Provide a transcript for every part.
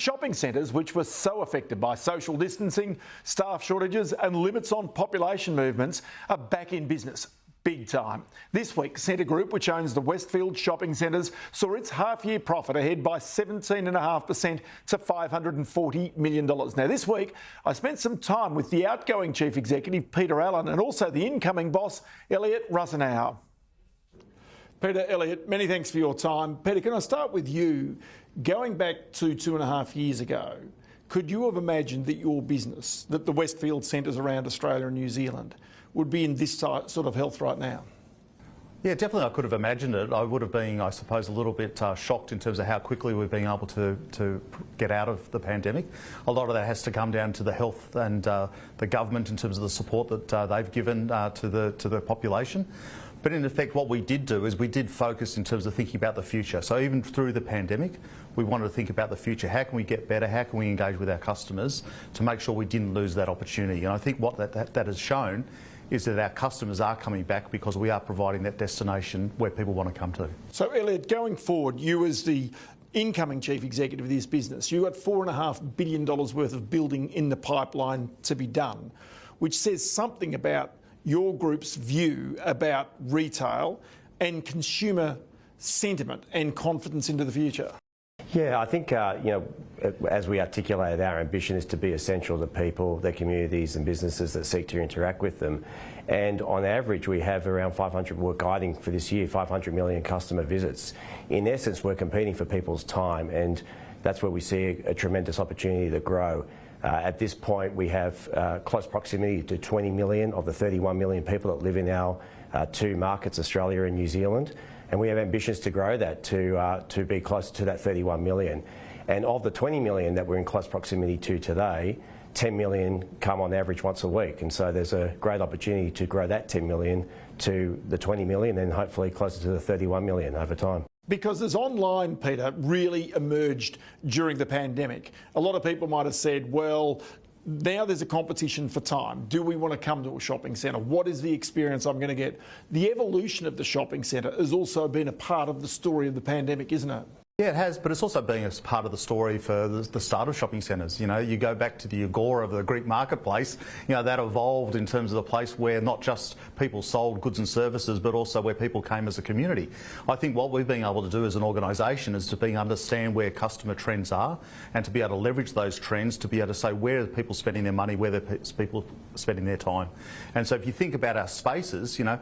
Shopping centres, which were so affected by social distancing, staff shortages and limits on population movements, are back in business. Big time. This week, Scentre Group, which owns the Westfield shopping centres, saw its half-year profit ahead by 17.5% to $540 million. Now, this week, I spent some time with the outgoing Chief Executive, Peter Allen, and also the incoming boss, Elliot Rusanow. Peter, Elliot, many thanks for your time. Peter, can I start with you? Going back to 2.5 years ago, could you have imagined that your business, that the Westfield centres around Australia and New Zealand, would be in this sort of health right now? Yeah, definitely I could have imagined it. I would have been, I suppose, a little bit shocked in terms of how quickly we've been able to get out of the pandemic. A lot of that has to come down to the health and the government in terms of the support that they've given to the population. But in effect, what we did do is we did focus in terms of thinking about the future. So even through the pandemic, we wanted to think about the future. How can we get better? How can we engage with our customers to make sure we didn't lose that opportunity? And I think what that has shown is that our customers are coming back because we are providing that destination where people want to come to. So, Elliot, going forward, you as the incoming chief executive of this business, you've got $4.5 billion worth of building in the pipeline to be done, which says something about your group's view about retail and consumer sentiment and confidence into the future. Yeah, I think, as we articulated, our ambition is to be essential to people, their communities and businesses that seek to interact with them. And on average, we have around 500, we're guiding for this year, 500 million customer visits. In essence, we're competing for people's time, and that's where we see a tremendous opportunity to grow. At this point, we have close proximity to 20 million of the 31 million people that live in our two markets, Australia and New Zealand. And we have ambitions to grow that to be closer to that 31 million. And of the 20 million that we're in close proximity to today, 10 million come on average once a week. And so there's a great opportunity to grow that 10 million to the 20 million and hopefully closer to the 31 million over time. Because as online, Peter, really emerged during the pandemic, a lot of people might have said, well, now there's a competition for time. Do we want to come to a shopping centre? What is the experience I'm going to get? The evolution of the shopping centre has also been a part of the story of the pandemic, isn't it? Yeah, it has, but it's also been a part of the story for the start of shopping centres. You know, you go back to the agora of the Greek marketplace, you know, that evolved in terms of the place where not just people sold goods and services, but also where people came as a community. I think what we've been able to do as an organisation is to understand where customer trends are and to be able to leverage those trends to be able to say where are people spending their money, where are people spending their time. And so if you think about our spaces, you know,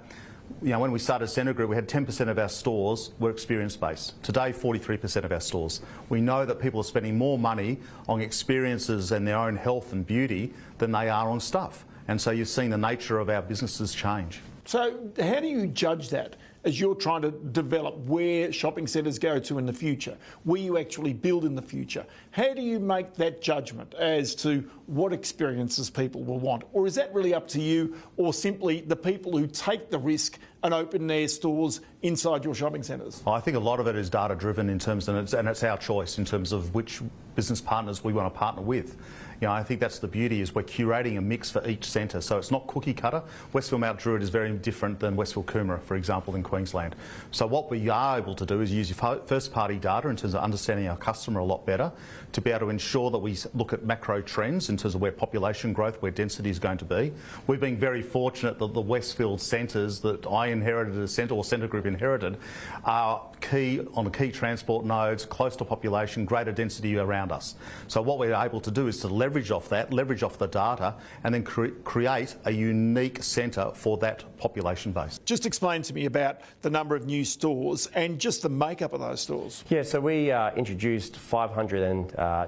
when we started Scentre Group, we had 10% of our stores were experience-based. Today, 43% of our stores. We know that people are spending more money on experiences and their own health and beauty than they are on stuff. And so you've seen the nature of our businesses change. So how do you judge that as you're trying to develop where shopping centres go to in the future, where you actually build in the future? How do you make that judgment as to what experiences people will want? Or is that really up to you, or simply the people who take the risk and open their stores inside your shopping centres? I think a lot of it is data driven in terms, and it's our choice in terms of which business partners we want to partner with. You know, I think that's the beauty, is we're curating a mix for each centre, so it's not cookie cutter. Westfield Mount Druitt is very different than Westfield Coomera, for example, in Queensland. So what we are able to do is use first party data in terms of understanding our customer a lot better to be able to ensure that we look at macro trends in terms of where population growth, where density is going to be. We've been very fortunate that the Westfield centres that I inherited as Scentre, or Scentre Group inherited, are key on the key transport nodes, close to population, greater density around us. So what we're able to do is to leverage off that, leverage off the data, and then create a unique centre for that population base. Just explain to me about the number of new stores and just the makeup of those stores. Yeah, so we introduced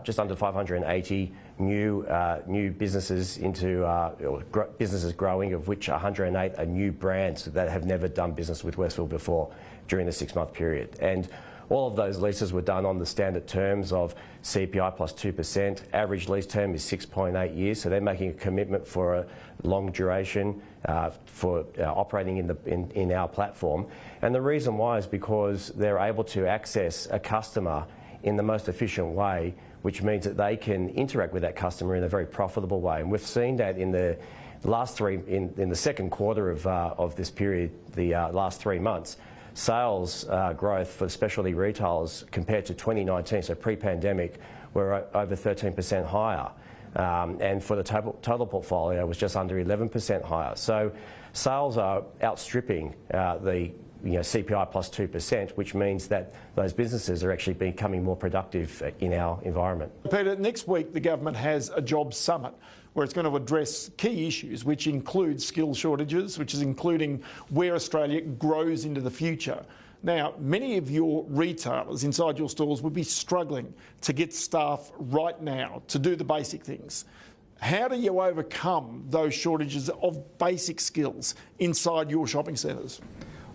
just under 580 new businesses into businesses growing, of which 108 are new brands that have never done business with Westfield before during the 6-month period. And all of those leases were done on the standard terms of CPI plus 2%. Average lease term is 6.8 years, so they're making a commitment for a long duration for operating in our platform. And the reason why is because they're able to access a customer in the most efficient way, which means that they can interact with that customer in a very profitable way. And we've seen that in the last in the second quarter of this period, the last 3 months. Sales growth for specialty retailers compared to 2019, so pre-pandemic, were over 13% higher. And for the total portfolio was just under 11% higher. So sales are outstripping the CPI plus 2%, which means that those businesses are actually becoming more productive in our environment. Peter, next week the government has a jobs summit where it's going to address key issues, which include skill shortages, which is including where Australia grows into the future. Now, many of your retailers inside your stores would be struggling to get staff right now to do the basic things. How do you overcome those shortages of basic skills inside your shopping centres?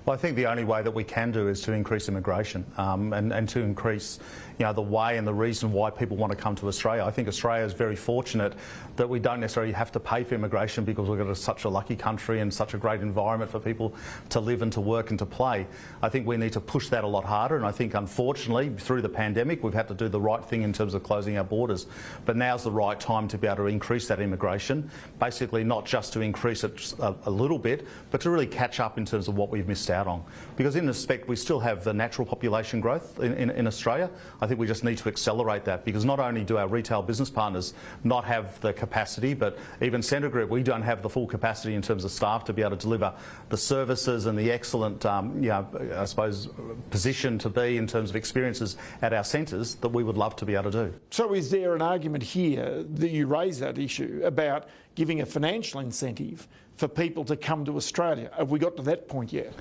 Well, I think the only way that we can do is to increase immigration and to increase the way and the reason why people want to come to Australia. I think Australia is very fortunate that we don't necessarily have to pay for immigration because we've got such a lucky country and such a great environment for people to live and to work and to play. I think we need to push that a lot harder, and I think unfortunately through the pandemic we've had to do the right thing in terms of closing our borders. But now's the right time to be able to increase that immigration, basically not just to increase it a little bit, but to really catch up in terms of what we've missed out on. Because in respect we still have the natural population growth in Australia. I think we just need to accelerate that, because not only do our retail business partners not have the capacity, but even Scentre Group, we don't have the full capacity in terms of staff to be able to deliver the services and the excellent, I suppose, position to be in terms of experiences at our centres that we would love to be able to do. So is there an argument here that you raise that issue about giving a financial incentive for people to come to Australia? Have we got to that point yet?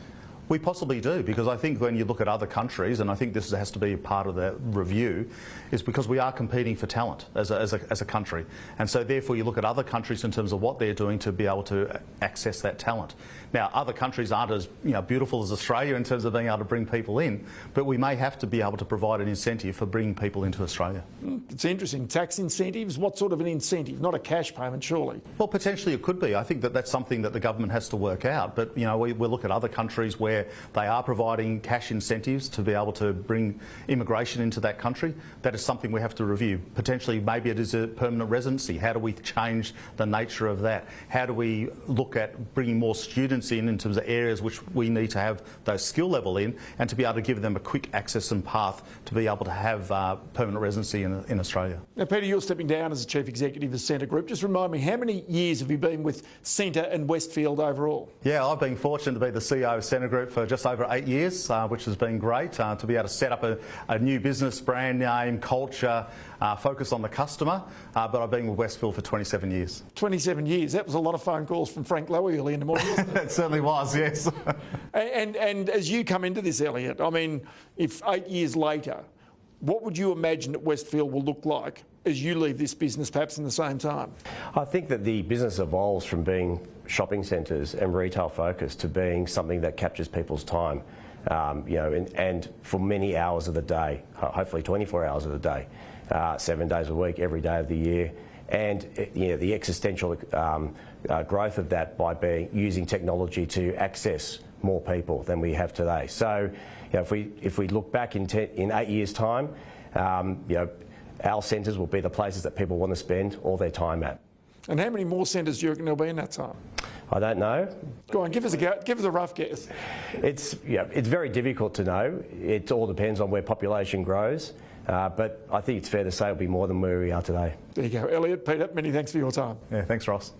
We possibly do, because I think when you look at other countries, and I think this has to be a part of the review, is because we are competing for talent as a country. And so therefore you look at other countries in terms of what they're doing to be able to access that talent. Now, other countries aren't as beautiful as Australia in terms of being able to bring people in, but we may have to be able to provide an incentive for bringing people into Australia. It's interesting. Tax incentives? What sort of an incentive? Not a cash payment, surely? Well, potentially it could be. I think that that's something that the government has to work out. But, we look at other countries where they are providing cash incentives to be able to bring immigration into that country. That is something we have to review. Potentially, maybe it is a permanent residency. How do we change the nature of that? How do we look at bringing more students in terms of areas which we need to have those skill level in, and to be able to give them a quick access and path to be able to have permanent residency in Australia. Now, Peter, you're stepping down as the Chief Executive of Scentre Group. Just remind me, how many years have you been with Scentre and Westfield overall? Yeah, I've been fortunate to be the CEO of Scentre Group for just over 8 years, which has been great, to be able to set up a new business, brand name, culture, focus on the customer, but I've been with Westfield for 27 years. 27 years, that was a lot of phone calls from Frank Lowy early in the morning, wasn't it? It certainly was, yes. and as you come into this, Elliot, I mean, if 8 years later, what would you imagine that Westfield will look like as you leave this business perhaps in the same time? I think that the business evolves from being shopping centres and retail focused to being something that captures people's time, and for many hours of the day, hopefully 24 hours of the day, 7 days a week, every day of the year. And the existential growth of that by using technology to access more people than we have today. So, if we look back in 8 years' time, our centres will be the places that people want to spend all their time at. And how many more centres do you reckon there'll be in that time? I don't know. Go on, give us a rough guess. It's very difficult to know. It all depends on where population grows. But I think it's fair to say it'll be more than where we are today. There you go. Elliot, Peter, many thanks for your time. Yeah, thanks, Ross.